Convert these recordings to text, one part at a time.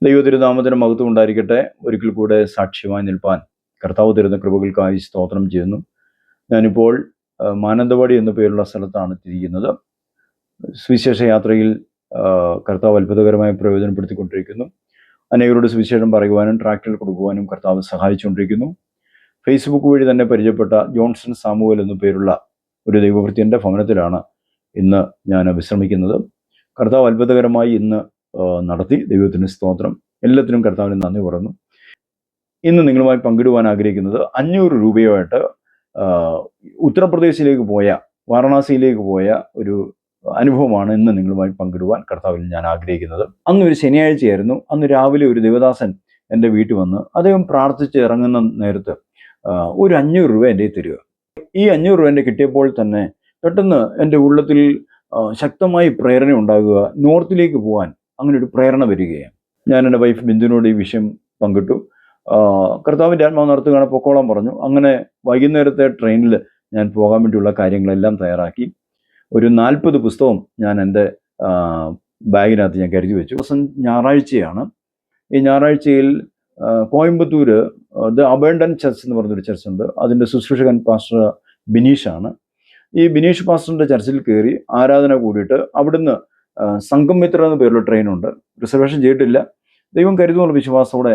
ദൈവതിരുനാമത്തിന് മഹത്വം ഉണ്ടായിരിക്കട്ടെ. ഒരിക്കൽ കൂടെ സാക്ഷ്യമായി നിൽപ്പാൻ കർത്താവ് തരുന്ന കൃപകൾക്കായി സ്തോത്രം ചെയ്യുന്നു. ഞാനിപ്പോൾ മാനന്തവാടി എന്ന പേരുള്ള സ്ഥലത്താണ് തിരിക്കുന്നത്. സുവിശേഷ യാത്രയിൽ കർത്താവ് അത്ഭുതകരമായി പ്രയോജനപ്പെടുത്തിക്കൊണ്ടിരിക്കുന്നു. അനേകരോട് സുവിശേഷം പറയുവാനും ട്രാക്റ്റുകൾ കൊടുക്കുവാനും കർത്താവ് സഹായിച്ചുകൊണ്ടിരിക്കുന്നു. ഫേസ്ബുക്ക് വഴി തന്നെ പരിചയപ്പെട്ട ജോൺസൺ സാമുവൽ എന്നു പേരുള്ള ഒരു ദൈവഭൃത്യൻ്റെ ഭവനത്തിലാണ് ഇന്ന് ഞാൻ വിശ്രമിക്കുന്നത്. കർത്താവ് അത്ഭുതകരമായി ഇന്ന് നടത്തി. ദൈവത്തിന് സ്തോത്രം. എല്ലാത്തിനും കർത്താവിന് നന്ദി പറയുന്നു. ഇന്ന് നിങ്ങളുമായി പങ്കിടുവാൻ ആഗ്രഹിക്കുന്നത് 500 രൂപയുമായിട്ട് ഉത്തർപ്രദേശിലേക്ക് പോയ, വാരണാസിയിലേക്ക് പോയ ഒരു അനുഭവമാണ് ഇന്ന് നിങ്ങളുമായി പങ്കിടുവാൻ കർത്താവിൽ ഞാൻ ആഗ്രഹിക്കുന്നത്. അന്നൊരു ശനിയാഴ്ചയായിരുന്നു. അന്ന് രാവിലെ ഒരു ദേവദാസൻ എൻ്റെ വീട്ടിൽ വന്ന് അദ്ദേഹം പ്രാർത്ഥിച്ച് ഇറങ്ങുന്ന നേരത്ത് ഒരു 500 രൂപ എൻ്റെ തരിക. ഈ 500 രൂപ എൻ്റെ കിട്ടിയപ്പോൾ തന്നെ പെട്ടെന്ന് എൻ്റെ ഉള്ളത്തിൽ ശക്തമായി പ്രേരണ ഉണ്ടാകുക, നോർത്തിലേക്ക് പോകാൻ അങ്ങനെ ഒരു പ്രേരണ വരികയാണ്. ഞാൻ എൻ്റെ വൈഫ് ബിന്ദുവിനോട് ഈ വിഷയം പങ്കിട്ടു. കർത്താവിൻ്റെ ആത്മാവ് നടത്തുകയാണ്, പൊക്കോളാൻ പറഞ്ഞു. അങ്ങനെ വൈകുന്നേരത്തെ ട്രെയിനിൽ ഞാൻ പോകാൻ വേണ്ടിയുള്ള കാര്യങ്ങളെല്ലാം തയ്യാറാക്കി. ഒരു 40 പുസ്തകം ഞാൻ എൻ്റെ ബാഗിനകത്ത് ഞാൻ കരുതി വെച്ചു. ദിവസം ഞായറാഴ്ചയാണ്. ഈ ഞായറാഴ്ചയിൽ കോയമ്പത്തൂർ ദ അബണ്ടൻറ്റ് ചർച്ച് എന്ന് പറഞ്ഞൊരു ചർച്ചുണ്ട്. അതിൻ്റെ ശുശ്രൂഷകൻ പാസ്റ്റർ ബിനീഷാണ്. ഈ ബിനീഷ് പാസ്റ്ററിൻ്റെ ചർച്ചിൽ കയറി ആരാധന കൂടിയിട്ട് അവിടുന്ന് സംഘമിത്ര എന്ന പേരുള്ള ട്രെയിനുണ്ട്. റിസർവേഷൻ ചെയ്തിട്ടില്ല. ദൈവം കരുതുന്നുള്ള വിശ്വാസത്തോടെ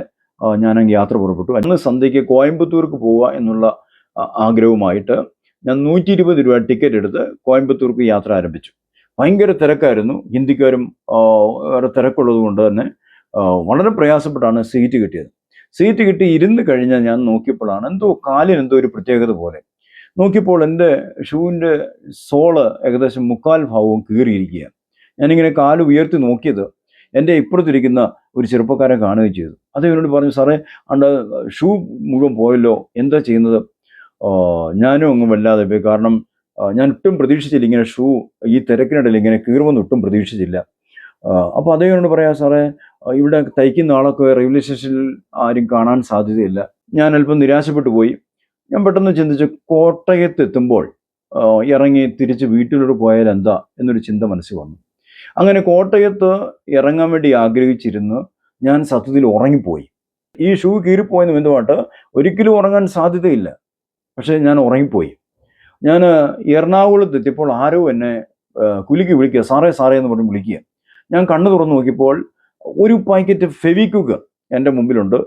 ഞാനങ്ങ് യാത്ര പുറപ്പെട്ടു. അന്ന് സന്ധ്യയ്ക്ക് കോയമ്പത്തൂർക്ക് പോവുക എന്നുള്ള ആഗ്രഹവുമായിട്ട് ഞാൻ 120 രൂപ ടിക്കറ്റ് എടുത്ത് കോയമ്പത്തൂർക്ക് യാത്ര ആരംഭിച്ചു. ഭയങ്കര തിരക്കായിരുന്നു. ഹിന്ദിക്കാരും വേറെ തിരക്കുള്ളത് കൊണ്ട് തന്നെ വളരെ പ്രയാസപ്പെട്ടാണ് സീറ്റ് കിട്ടിയത്. സീറ്റ് കിട്ടി ഇരുന്ന് കഴിഞ്ഞാൽ ഞാൻ നോക്കിയപ്പോഴാണ് കാലിനെന്തോ ഒരു പ്രത്യേകത പോലെ. നോക്കിയപ്പോൾ എൻ്റെ ഷൂവിൻ്റെ സോള് ഏകദേശം 3/4 ഭാഗവും കീറിയിരിക്കുക. ഞാനിങ്ങനെ കാല് ഉയർത്തി നോക്കിയത് എൻ്റെ ഇപ്പുറത്തിരിക്കുന്ന ഒരു ചെറുപ്പക്കാരെ കാണുകയും ചെയ്തു. അദ്ദേഹം എന്നോട് പറഞ്ഞു, സാറേ അണ്ട് ഷൂ മുഴുവൻ പോയല്ലോ, എന്താ ചെയ്യുന്നത്? ഞാനും അങ്ങ് വല്ലാതെ പോയി. കാരണം ഞാൻ ഒട്ടും പ്രതീക്ഷിച്ചില്ല ഇങ്ങനെ ഷൂ ഈ തിരക്കിനിടയിൽ ഇങ്ങനെ കീറുമെന്ന് ഒട്ടും പ്രതീക്ഷിച്ചില്ല. അപ്പോൾ അദ്ദേഹം എന്നോട് പറയാം, സാറേ ഇവിടെ തയ്ക്കുന്ന ആളൊക്കെ റെയിൽവേ സ്റ്റേഷനിൽ ആരും കാണാൻ സാധ്യതയില്ല. ഞാൻ അല്പം നിരാശപ്പെട്ടു പോയി. ഞാൻ പെട്ടെന്ന് ചിന്തിച്ചു, കോട്ടയത്ത് എത്തുമ്പോൾ ഇറങ്ങി തിരിച്ച് വീട്ടിലോട്ട് പോയാൽ എന്താ എന്നൊരു ചിന്ത മനസ്സിൽ വന്നു. അങ്ങനെ കോട്ടയത്ത് ഇറങ്ങാൻ വേണ്ടി ആഗ്രഹിച്ചിരുന്നു. ഞാൻ സത്യത്തിൽ ഉറങ്ങിപ്പോയി. ഈ ഷൂ കീറിപ്പോയെന്ന് ബന്ധമായിട്ട് ഒരിക്കലും ഉറങ്ങാൻ സാധ്യതയില്ല. പക്ഷേ ഞാൻ ഉറങ്ങിപ്പോയി. ഞാൻ എറണാകുളത്ത് എത്തിയപ്പോൾ ആരോ എന്നെ കുലുക്കി വിളിക്കുക, സാറേ സാറേ എന്ന് പറഞ്ഞ് വിളിക്കുക. ഞാൻ കണ്ണു തുറന്ന് നോക്കിയപ്പോൾ ഒരു പാക്കറ്റ് ഫെവിക്വിക്ക് എൻ്റെ മുമ്പിലുണ്ട്.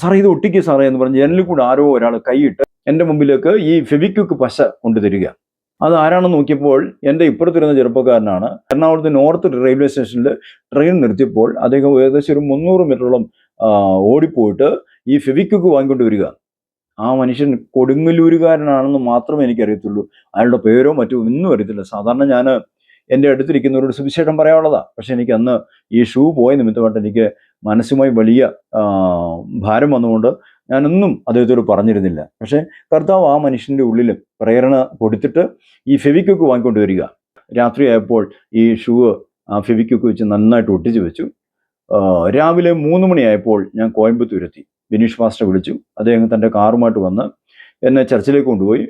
സാറേ ഇത് ഒട്ടിക്കുക സാറേ എന്ന് പറഞ്ഞ് ജനലിൽ കൂടെ ആരോ ഒരാൾ കൈയിട്ട് എൻ്റെ മുമ്പിലേക്ക് ഈ ഫെവിക്വിക്ക് പശ കൊണ്ടുതരിക. അത് ആരാണെന്ന് നോക്കിയപ്പോൾ എൻ്റെ ഇപ്പുറത്തിരുന്ന ചെറുപ്പക്കാരനാണ്. എറണാകുളത്ത് നോർത്ത് റെയിൽവേ സ്റ്റേഷനിൽ ട്രെയിൻ നിർത്തിയപ്പോൾ അദ്ദേഹം ഏകദേശം ഒരു 300 മീറ്ററോളം ഓടിപ്പോയിട്ട് ഈ ഫെവിക്വിക്ക് വാങ്ങിക്കൊണ്ട് വരിക. ആ മനുഷ്യൻ കൊടുങ്ങല്ലൂരുകാരനാണെന്ന് മാത്രമേ എനിക്കറിയത്തുള്ളൂ. അയാളുടെ പേരോ മറ്റോ ഒന്നും അറിയത്തില്ല. സാധാരണ ഞാൻ എൻ്റെ അടുത്തിരിക്കുന്നവരോട് സുവിശേഷം പറയാനുള്ളതാണ്. പക്ഷെ എനിക്ക് അന്ന് ഈ ഷൂ പോയ നിമിത്തമായിട്ട് എനിക്ക് മനസ്സുമായി വലിയ ഭാരം വന്നുകൊണ്ട് ഞാനൊന്നും അദ്ദേഹത്തോട് പറഞ്ഞിരുന്നില്ല. പക്ഷേ കർത്താവ് ആ മനുഷ്യൻ്റെ ഉള്ളിൽ പ്രേരണ കൊടുത്തിട്ട് ഈ ഫെവിക്വിക്ക് വാങ്ങിക്കൊണ്ട് വരിക. രാത്രിയായപ്പോൾ ഈ ഷൂ ആ ഫെവിക്വിക്ക് വെച്ച് നന്നായിട്ട് ഒട്ടിച്ച് വെച്ചു. രാവിലെ 3 മണിയായപ്പോൾ ഞാൻ കോയമ്പത്തൂരെത്തി. ബിനീഷ് പാസ്റ്റർ വിളിച്ചു. അദ്ദേഹം തൻ്റെ കാറുമായിട്ട് വന്ന് എന്നെ ചർച്ചിലേക്ക് കൊണ്ടുപോയി.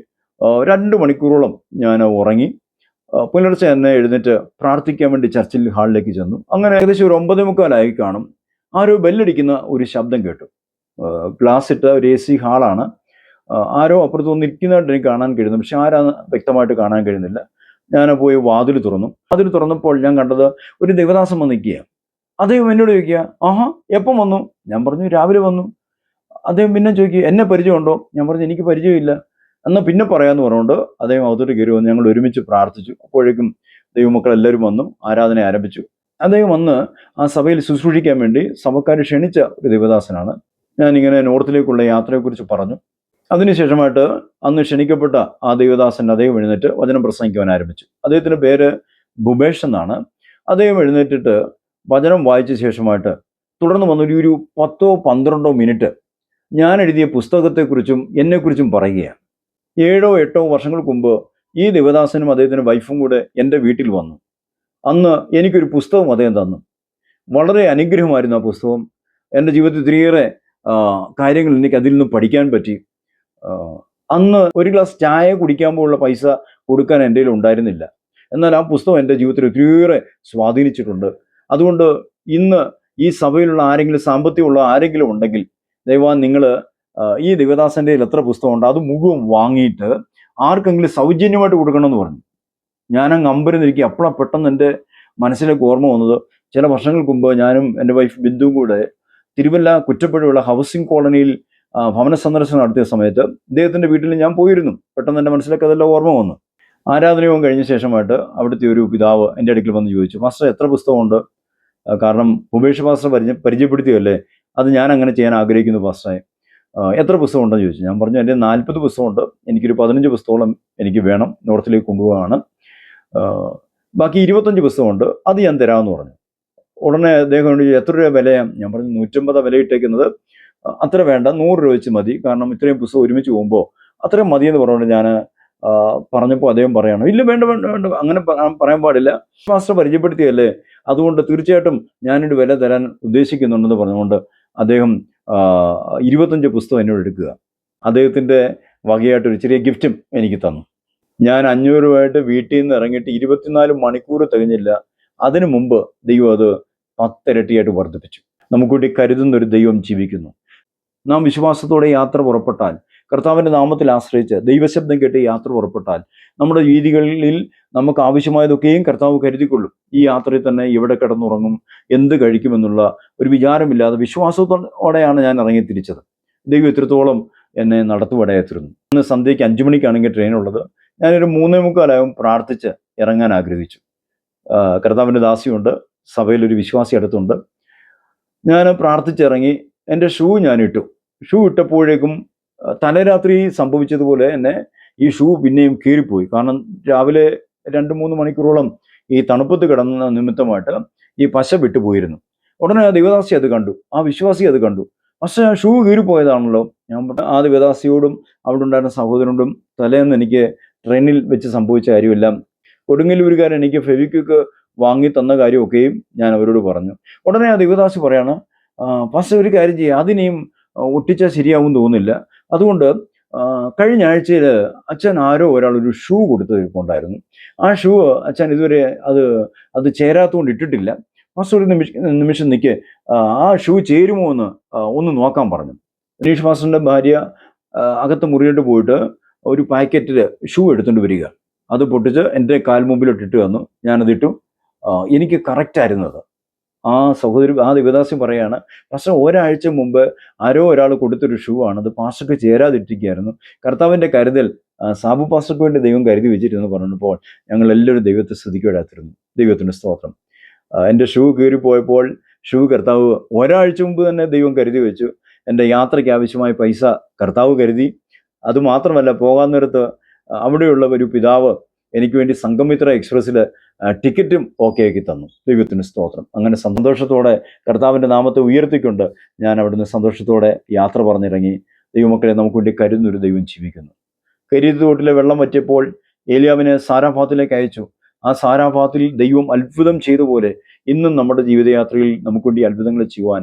2 മണിക്കൂറോളം ഞാൻ ഉറങ്ങി. പുലർച്ചെ എന്നെ എഴുന്നേറ്റ് പ്രാർത്ഥിക്കാൻ വേണ്ടി ചർച്ചിൽ ഹാളിലേക്ക് ചെന്നു. അങ്ങനെ ഏകദേശം ഒരു 9:45 കാണും. ആരോ ബെല്ലടിക്കുന്ന ഒരു ശബ്ദം കേട്ടു. ഗ്ലാസ് ഇട്ട ഒരു AC ഹാളാണ്. ആരോ അപ്പുറത്ത് വന്നിരിക്കുന്നതായിട്ട് എനിക്ക് കാണാൻ കഴിയുന്നു. പക്ഷെ ആരാന്ന് വ്യക്തമായിട്ട് കാണാൻ കഴിയുന്നില്ല. ഞാൻ പോയി വാതിൽ തുറന്നു. വാതിൽ തുറന്നപ്പോൾ ഞാൻ കണ്ടത് ഒരു ദേവദാസൻ വന്ന് നിൽക്കുകയാണ്. അദ്ദേഹം എന്നോട് ചോദിക്കുക, ആഹാ എപ്പം വന്നു? ഞാൻ പറഞ്ഞു, രാവിലെ വന്നു. അദ്ദേഹം പിന്നെ ചോദിക്കുക, എന്നെ പരിചയമുണ്ടോ? ഞാൻ പറഞ്ഞു, എനിക്ക് പരിചയമില്ല. എന്നാൽ പിന്നെ പറയാമെന്ന് പറഞ്ഞുകൊണ്ട് അദ്ദേഹം അകത്തോട്ട് കയറി വന്നു. ഞങ്ങൾ ഒരുമിച്ച് പ്രാർത്ഥിച്ചു. അപ്പോഴേക്കും ദൈവമക്കൾ എല്ലാവരും വന്നു ആരാധന ആരംഭിച്ചു. അദ്ദേഹം വന്ന് ആ സഭയിൽ ശുശ്രൂഷിക്കാൻ വേണ്ടി സഭക്കാർ ക്ഷണിച്ച ഒരു ദേവദാസനാണ്. ഞാനിങ്ങനെ നോർത്തിലേക്കുള്ള യാത്രയെക്കുറിച്ച് പറഞ്ഞു. അതിനുശേഷമായിട്ട് അന്ന് ക്ഷണിക്കപ്പെട്ട ആ ദേവദാസൻ അദ്ദേഹം എഴുന്നേറ്റ് വചനം പ്രസംഗിക്കുവാൻ ആരംഭിച്ചു. അദ്ദേഹത്തിൻ്റെ പേര് ഭുബേഷ് എന്നാണ്. അദ്ദേഹം എഴുന്നേറ്റിട്ട് വചനം വായിച്ച ശേഷമായിട്ട് തുടർന്ന് വന്നൊരു 10-12 മിനിറ്റ് ഞാൻ എഴുതിയ പുസ്തകത്തെക്കുറിച്ചും എന്നെക്കുറിച്ചും പറയുകയാണ്. 7-8 വർഷങ്ങൾക്ക് മുമ്പ് ഈ ദേവദാസനും അദ്ദേഹത്തിൻ്റെ വൈഫും കൂടെ എൻ്റെ വീട്ടിൽ വന്നു. അന്ന് എനിക്കൊരു പുസ്തകം അദ്ദേഹം തന്നു. വളരെ അനുഗ്രഹമായിരുന്നു ആ പുസ്തകം. എൻ്റെ ജീവിതത്തിൽ ഒത്തിരിയേറെ കാര്യങ്ങൾ എനിക്ക് അതിൽ നിന്ന് പഠിക്കാൻ പറ്റി. അന്ന് ഒരു ഗ്ലാസ് ചായ കുടിക്കാൻ പോലുള്ള പൈസ കൊടുക്കാൻ എൻ്റെ കയ്യിൽ ഉണ്ടായിരുന്നില്ല. എന്നാൽ ആ പുസ്തകം എൻ്റെ ജീവിതത്തിൽ ഒത്തിരിയേറെ സ്വാധീനിച്ചിട്ടുണ്ട്. അതുകൊണ്ട് ഇന്ന് ഈ സഭയിലുള്ള ആരെങ്കിലും സാമ്പത്തികമുള്ള ആരെങ്കിലും ഉണ്ടെങ്കിൽ ദയവായി നിങ്ങൾ ഈ ദേവദാസൻ്റെ കയ്യിൽ എത്ര പുസ്തകമുണ്ട് അത് മുഴുവൻ വാങ്ങിയിട്ട് ആർക്കെങ്കിലും സൗജന്യമായിട്ട് കൊടുക്കണമെന്ന് പറഞ്ഞു. ഞാനങ്ങ് അമ്പരന്നിരിക്കുക. അപ്പോഴാണ് പെട്ടെന്ന് എൻ്റെ മനസ്സിലേക്ക് ഓർമ്മ വന്നത്, ചില വർഷങ്ങൾക്ക് മുമ്പ് ഞാനും എൻ്റെ വൈഫ് ബിന്ദുവും കൂടെ തിരുവല്ല കുറ്റപ്പുഴയുള്ള ഹൗസിംഗ് കോളനിയിൽ ഭവന സന്ദർശനം നടത്തിയ സമയത്ത് ഇദ്ദേഹത്തിൻ്റെ വീട്ടിൽ ഞാൻ പോയിരുന്നു. പെട്ടെന്ന് എൻ്റെ മനസ്സിലേക്ക് അതെല്ലാം ഓർമ്മ വന്നു. ആരാധനയും കഴിഞ്ഞ ശേഷമായിട്ട് അവിടുത്തെ ഒരു പിതാവ് എൻ്റെ അടുക്കൽ വന്ന് ചോദിച്ചു, മാസ്റ്റർ എത്ര പുസ്തകമുണ്ട്? കാരണം ഉപേഷ് മാസ്റ്റർ പരിചയപ്പെടുത്തിയല്ലേ, അത് ഞാൻ അങ്ങനെ ചെയ്യാൻ ആഗ്രഹിക്കുന്നു പാസ്റ്ററെ, എത്ര പുസ്തകം ഉണ്ടെന്ന് ചോദിച്ചു. ഞാൻ പറഞ്ഞു, എൻ്റെ 40 പുസ്തകമുണ്ട്, എനിക്കൊരു 15 പുസ്തകത്തോളം എനിക്ക് വേണം, നോർത്തിലേക്ക് കൊണ്ടുപോകാണ്, ബാക്കി 25 പുസ്തകമുണ്ട്, അത് ഞാൻ തരാമെന്ന് പറഞ്ഞു. ഉടനെ അദ്ദേഹം എത്ര രൂപ വിലയാണ്? ഞാൻ പറഞ്ഞു 150 വില ഇട്ടേക്കുന്നത്, അത്ര വേണ്ട, 100 രൂപ വെച്ച് മതി, കാരണം ഇത്രയും പുസ്തകം ഒരുമിച്ച് പോകുമ്പോൾ അത്രയും മതിയെന്ന് പറഞ്ഞുകൊണ്ട് ഞാൻ പറഞ്ഞപ്പോൾ അദ്ദേഹം പറയണം, ഇല്ല വേണ്ട വേണ്ട വേണ്ട, അങ്ങനെ പറയാൻ പാടില്ല, മാസ്റ്റർ പരിചയപ്പെടുത്തിയല്ലേ, അതുകൊണ്ട് തീർച്ചയായിട്ടും ഞാനൊരു വില തരാൻ ഉദ്ദേശിക്കുന്നുണ്ടെന്ന് പറഞ്ഞുകൊണ്ട് അദ്ദേഹം 25 പുസ്തകം എന്നോട് എടുക്കുക. അദ്ദേഹത്തിൻ്റെ വകയായിട്ടൊരു ചെറിയ ഗിഫ്റ്റും എനിക്ക് തന്നു. ഞാൻ 500 രൂപയായിട്ട് വീട്ടിൽ നിന്ന് ഇറങ്ങിയിട്ട് 24 മണിക്കൂർ തികഞ്ഞില്ല, അതിനു മുമ്പ് ദൈവം അത് 10 ഇരട്ടിയായിട്ട് വർദ്ധിപ്പിച്ചു. നമുക്ക് വേണ്ടി കരുതുന്ന ഒരു ദൈവം ജീവിക്കുന്നു. നാം വിശ്വാസത്തോടെ യാത്ര പുറപ്പെട്ടാൽ, കർത്താവിൻ്റെ നാമത്തിൽ ആശ്രയിച്ച് ദൈവശബ്ദം കേട്ട് യാത്ര പുറപ്പെട്ടാൽ, നമ്മുടെ രീതികളിൽ നമുക്ക് ആവശ്യമായതൊക്കെയും കർത്താവ് കരുതിക്കൊള്ളും. ഈ യാത്രയിൽ തന്നെ എവിടെ കിടന്നുറങ്ങും, എന്ത് കഴിക്കുമെന്നുള്ള ഒരു വിചാരമില്ലാതെ വിശ്വാസത്തോടെയാണ് ഞാൻ ഇറങ്ങി തിരിച്ചത്. ദൈവം ഇത്രത്തോളം എന്നെ നടത്തുവടയെത്തിരുന്നു. ഇന്ന് സന്ധ്യയ്ക്ക് 5 മണിക്കാണെങ്കിൽ ട്രെയിനുള്ളത്, ഞാനൊരു 3:45 പ്രാർത്ഥിച്ച് ഇറങ്ങാൻ ആഗ്രഹിച്ചു. കർത്താവിൻ്റെ ദാസിയുണ്ട്, സഭയിലൊരു വിശ്വാസി അടുത്തുണ്ട്. ഞാൻ പ്രാർത്ഥിച്ചിറങ്ങി, എൻ്റെ ഷൂ ഞാൻ ഇട്ടു. ഷൂ ഇട്ടപ്പോഴേക്കും തലേരാത്രി സംഭവിച്ചതുപോലെ തന്നെ ഈ ഷൂ പിന്നെയും കീറിപ്പോയി. കാരണം രാവിലെ 2-3 മണിക്കൂറോളം ഈ തണുപ്പത്ത് കിടന്ന നിമിത്തമായിട്ട് ഈ പശ വിട്ടുപോയിരുന്നു. ഉടനെ ആ ദേവദാസി അത് കണ്ടു, ആ വിശ്വാസി അത് കണ്ടു. പക്ഷേ ഷൂ കീറിപ്പോയതാണല്ലോ. ഞാൻ ആ ദേവദാസിയോടും അവിടെ ഉണ്ടായിരുന്ന സഹോദരനോടും തലേന്ന് എനിക്ക് ട്രെയിനിൽ വെച്ച് സംഭവിച്ച കാര്യമെല്ലാം, കൊടുങ്ങല്ലൂരുകാരൻ എനിക്ക് ഫെവിക്വിക്ക് വാങ്ങി തന്ന കാര്യമൊക്കെയും ഞാൻ അവരോട് പറഞ്ഞു. ഉടനെ ആ ദേവദാസി പറയാണ്, പാസ്റ്റർ ഒരു കാര്യം ചെയ്യുക, അതിനെയും ഒട്ടിച്ചാൽ ശരിയാവും തോന്നുന്നില്ല, അതുകൊണ്ട് കഴിഞ്ഞ ആഴ്ചയിൽ അച്ഛൻ ആരോ ഒരാൾ ഒരു ഷൂ കൊടുത്തിട്ടുണ്ടായിരുന്നു, ആ ഷൂ അച്ഛൻ ഇതുവരെ അത് ചേരാത്തതുകൊണ്ട് ഇട്ടിട്ടില്ല, പാസ്റ്റർ ഒരു നിമിഷം നിൽക്ക്, ആ ഷൂ ചേരുമോ എന്ന് ഒന്ന് നോക്കാൻ പറഞ്ഞു. രതീഷ് പാസ്റ്ററിൻ്റെ ഭാര്യ അകത്ത് മുറിയിട്ട് പോയിട്ട് ഒരു പാക്കറ്റിൽ ഷൂ എടുത്തുകൊണ്ട് വരിക, അത് പൊട്ടിച്ച് എൻ്റെ കാൽമുമ്പിലോട്ട് ഇട്ട് തന്നു. ഞാനതിട്ടു. എനിക്ക് കറക്റ്റായിരുന്നു അത്. ആ സഹോദരി, ആ ദേവദാസി പറയാണ്, പാസ്റ്റർ ഒരാഴ്ച മുമ്പ് ആരോ ഒരാൾ കൊടുത്തൊരു ഷൂ ആണ്, അത് പാസ്റ്റർക്ക് ചേരാതിട്ടിരിക്കുകയായിരുന്നു, കർത്താവിൻ്റെ കരുതൽ സാബു പാസ്റ്റർക്ക് വേണ്ടി ദൈവം കരുതി വെച്ചിരുന്നു പറഞ്ഞപ്പോൾ ഞങ്ങൾ എല്ലാവരും ദൈവത്തെ സ്തുതിക്കുവാനായിരുന്നു. ദൈവത്തിൻ്റെ സ്തോത്രം. എൻ്റെ ഷൂ കീറിപ്പോയപ്പോൾ ഷൂ കർത്താവ് ഒരാഴ്ച മുമ്പ് തന്നെ ദൈവം കരുതി വെച്ചു. എൻ്റെ യാത്രയ്ക്ക് ആവശ്യമായ പൈസ കർത്താവ് കരുതി. അതുമാത്രമല്ല, പോകാൻ നേരത്ത് അവിടെയുള്ള ഒരു പിതാവ് എനിക്ക് വേണ്ടി സംഗമിത്ര എക്സ്പ്രസ്സിൽ ടിക്കറ്റും ഓക്കെ ആക്കി തന്നു. ദൈവത്തിന് സ്തോത്രം. അങ്ങനെ സന്തോഷത്തോടെ കർത്താവിൻ്റെ നാമത്തെ ഉയർത്തിക്കൊണ്ട് ഞാൻ അവിടുന്ന് സന്തോഷത്തോടെ യാത്ര പറഞ്ഞിറങ്ങി. ദൈവമക്കളെ, നമുക്ക് വേണ്ടി കരുതുന്നൊരു ദൈവം ജീവിക്കുന്നു. കരീത് തോട്ടിലെ വെള്ളം വറ്റിയപ്പോൾ ഏലിയാവിനെ സാരാഫാത്തിലേക്ക് അയച്ചു. ആ സാരാഫാത്തിൽ ദൈവം അത്ഭുതം ചെയ്ത പോലെ ഇന്നും നമ്മുടെ ജീവിതയാത്രയിൽ നമുക്ക് വേണ്ടി അത്ഭുതങ്ങൾ ചെയ്യുവാൻ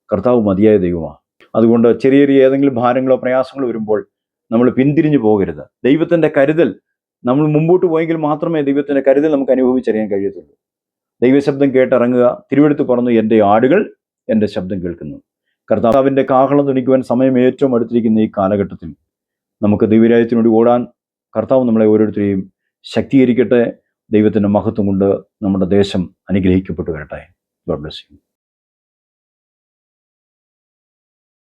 കർത്താവ് മതിയായ ദൈവമാണ്. അതുകൊണ്ട് ചെറിയ ചെറിയ ഏതെങ്കിലും ഭാരങ്ങളോ പ്രയാസങ്ങളോ വരുമ്പോൾ നമ്മൾ പിന്തിരിഞ്ഞു പോകരുത്. ദൈവത്തിൻ്റെ കരുതൽ, നമ്മൾ മുമ്പോട്ട് പോയെങ്കിൽ മാത്രമേ ദൈവത്തിൻ്റെ കരുതൽ നമുക്ക് അനുഭവിച്ചറിയാൻ കഴിയത്തുള്ളൂ. ദൈവശബ്ദം കേട്ടിറങ്ങുക. തിരുവെടുത്ത് പറഞ്ഞു, എൻ്റെ ആടുകൾ എൻ്റെ ശബ്ദം കേൾക്കുന്നു. കർത്താവിൻ്റെ കാഹളം തുണിക്കുവാൻ സമയം ഏറ്റവും അടുത്തിരിക്കുന്ന ഈ കാലഘട്ടത്തിൽ നമുക്ക് ദൈവരാജ്യത്തിനോട് ഓടാൻ കർത്താവ് നമ്മളെ ഓരോരുത്തരെയും ശക്തീകരിക്കട്ടെ. ദൈവത്തിൻ്റെ മഹത്വം കൊണ്ട് നമ്മുടെ ദേശം അനുഗ്രഹിക്കപ്പെട്ടു വരട്ടെ. God bless you.